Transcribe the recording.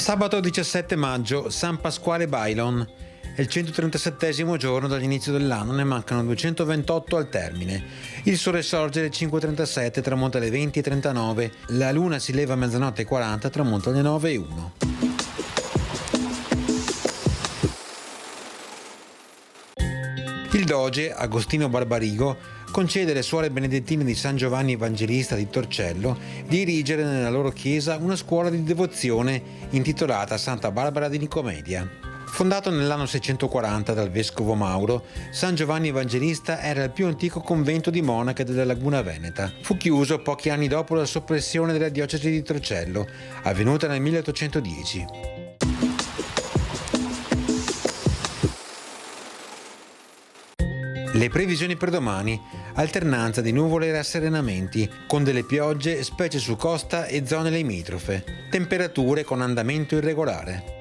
Sabato 17 maggio, San Pasquale Bailon. È il 137° giorno dall'inizio dell'anno, ne mancano 228 al termine. Il sole sorge alle 5:37, tramonta alle 20:39. La luna si leva a mezzanotte e 40, tramonta alle 9:01. Il doge, Agostino Barbarigo, concede alle suore benedettine di San Giovanni Evangelista di Torcello di erigere nella loro chiesa una scuola di devozione intitolata Santa Barbara di Nicomedia. Fondato nell'anno 640 dal vescovo Mauro, San Giovanni Evangelista era il più antico convento di monache della Laguna Veneta. Fu chiuso pochi anni dopo la soppressione della diocesi di Torcello, avvenuta nel 1810. Le previsioni per domani: alternanza di nuvole e rasserenamenti, con delle piogge specie su costa e zone limitrofe. Temperature con andamento irregolare.